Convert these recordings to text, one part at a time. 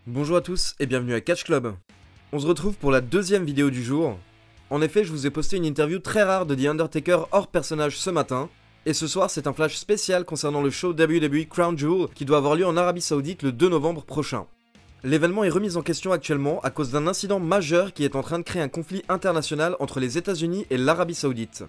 Bonjour à tous et bienvenue à Catch Club. On se retrouve pour la deuxième vidéo du jour. En effet, je vous ai posté une interview très rare de The Undertaker hors personnage ce matin. Et ce soir, c'est un flash spécial concernant le show WWE Crown Jewel qui doit avoir lieu en Arabie Saoudite le 2 novembre prochain. L'événement est remis en question actuellement à cause d'un incident majeur qui est en train de créer un conflit international entre les États-Unis et l'Arabie Saoudite.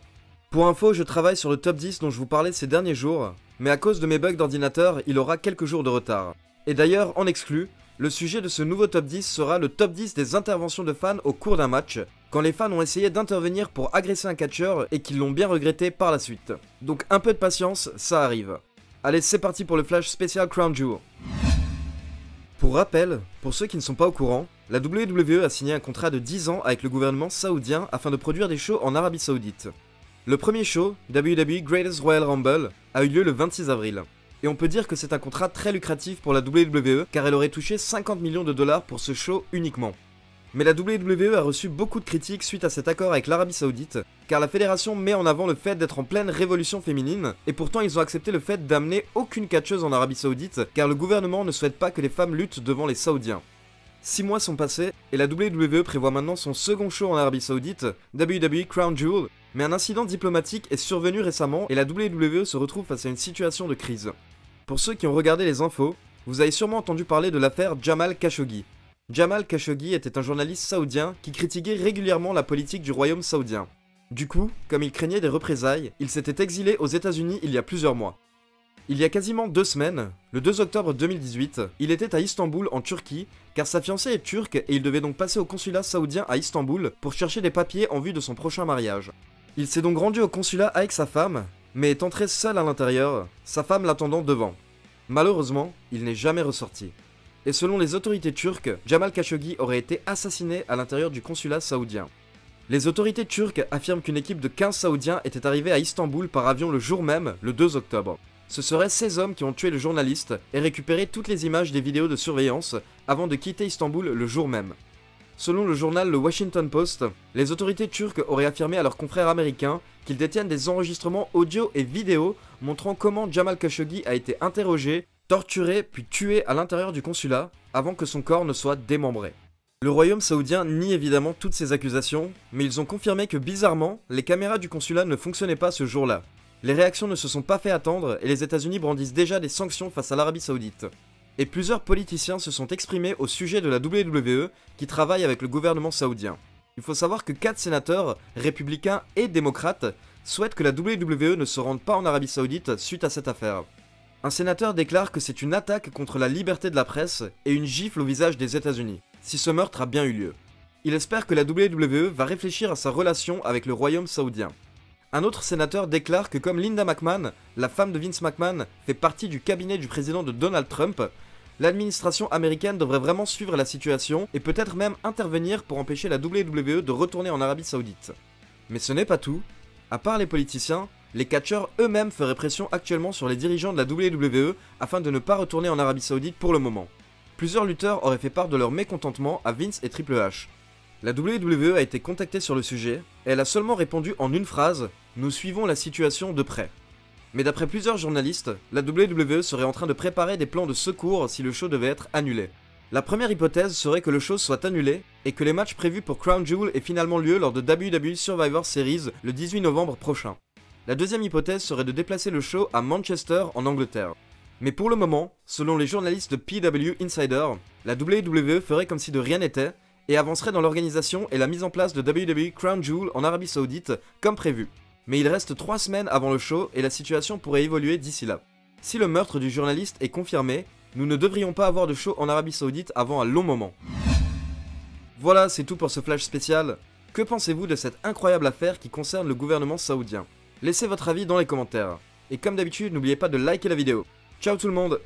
Pour info, je travaille sur le top 10 dont je vous parlais ces derniers jours, mais à cause de mes bugs d'ordinateur, il aura quelques jours de retard. Et d'ailleurs, en exclu, le sujet de ce nouveau top 10 sera le top 10 des interventions de fans au cours d'un match, quand les fans ont essayé d'intervenir pour agresser un catcheur et qu'ils l'ont bien regretté par la suite. Donc un peu de patience, ça arrive. Allez, c'est parti pour le flash spécial Crown Jewel. Pour rappel, pour ceux qui ne sont pas au courant, la WWE a signé un contrat de 10 ans avec le gouvernement saoudien afin de produire des shows en Arabie Saoudite. Le premier show, WWE Greatest Royal Rumble, a eu lieu le 26 avril. Et on peut dire que c'est un contrat très lucratif pour la WWE car elle aurait touché 50 millions de dollars pour ce show uniquement. Mais la WWE a reçu beaucoup de critiques suite à cet accord avec l'Arabie Saoudite, car la fédération met en avant le fait d'être en pleine révolution féminine, et pourtant ils ont accepté le fait d'amener aucune catcheuse en Arabie Saoudite, car le gouvernement ne souhaite pas que les femmes luttent devant les Saoudiens. 6 mois sont passés, et la WWE prévoit maintenant son second show en Arabie Saoudite, WWE Crown Jewel, mais un incident diplomatique est survenu récemment et la WWE se retrouve face à une situation de crise. Pour ceux qui ont regardé les infos, vous avez sûrement entendu parler de l'affaire Jamal Khashoggi. Jamal Khashoggi était un journaliste saoudien qui critiquait régulièrement la politique du royaume saoudien. Du coup, comme il craignait des représailles, il s'était exilé aux États-Unis il y a plusieurs mois. Il y a quasiment 2 semaines, le 2 octobre 2018, il était à Istanbul en Turquie, car sa fiancée est turque et il devait donc passer au consulat saoudien à Istanbul pour chercher des papiers en vue de son prochain mariage. Il s'est donc rendu au consulat avec sa femme, mais est entré seul à l'intérieur, sa femme l'attendant devant. Malheureusement, il n'est jamais ressorti. Et selon les autorités turques, Jamal Khashoggi aurait été assassiné à l'intérieur du consulat saoudien. Les autorités turques affirment qu'une équipe de 15 Saoudiens était arrivée à Istanbul par avion le jour même, le 2 octobre. Ce seraient ces hommes qui ont tué le journaliste et récupéré toutes les images des vidéos de surveillance avant de quitter Istanbul le jour même. Selon le journal Le Washington Post, les autorités turques auraient affirmé à leurs confrères américains qu'ils détiennent des enregistrements audio et vidéo montrant comment Jamal Khashoggi a été interrogé, torturé puis tué à l'intérieur du consulat avant que son corps ne soit démembré. Le royaume saoudien nie évidemment toutes ces accusations, mais ils ont confirmé que bizarrement, les caméras du consulat ne fonctionnaient pas ce jour-là. Les réactions ne se sont pas fait attendre et les États-Unis brandissent déjà des sanctions face à l'Arabie Saoudite. Et plusieurs politiciens se sont exprimés au sujet de la WWE qui travaille avec le gouvernement saoudien. Il faut savoir que 4 sénateurs, républicains et démocrates, souhaitent que la WWE ne se rende pas en Arabie Saoudite suite à cette affaire. Un sénateur déclare que c'est une attaque contre la liberté de la presse et une gifle au visage des États-Unis, si ce meurtre a bien eu lieu. Il espère que la WWE va réfléchir à sa relation avec le royaume saoudien. Un autre sénateur déclare que comme Linda McMahon, la femme de Vince McMahon, fait partie du cabinet du président de Donald Trump, l'administration américaine devrait vraiment suivre la situation et peut-être même intervenir pour empêcher la WWE de retourner en Arabie Saoudite. Mais ce n'est pas tout. À part les politiciens, les catcheurs eux-mêmes feraient pression actuellement sur les dirigeants de la WWE afin de ne pas retourner en Arabie Saoudite pour le moment. Plusieurs lutteurs auraient fait part de leur mécontentement à Vince et Triple H. La WWE a été contactée sur le sujet et elle a seulement répondu en une phrase « Nous suivons la situation de près ». Mais d'après plusieurs journalistes, la WWE serait en train de préparer des plans de secours si le show devait être annulé. La première hypothèse serait que le show soit annulé et que les matchs prévus pour Crown Jewel aient finalement lieu lors de WWE Survivor Series le 18 novembre prochain. La deuxième hypothèse serait de déplacer le show à Manchester en Angleterre. Mais pour le moment, selon les journalistes de PW Insider, la WWE ferait comme si de rien n'était et avancerait dans l'organisation et la mise en place de WWE Crown Jewel en Arabie Saoudite comme prévu. Mais il reste 3 semaines avant le show et la situation pourrait évoluer d'ici là. Si le meurtre du journaliste est confirmé, nous ne devrions pas avoir de show en Arabie Saoudite avant un long moment. Voilà, c'est tout pour ce flash spécial. Que pensez-vous de cette incroyable affaire qui concerne le gouvernement saoudien? Laissez votre avis dans les commentaires. Et comme d'habitude, n'oubliez pas de liker la vidéo. Ciao tout le monde!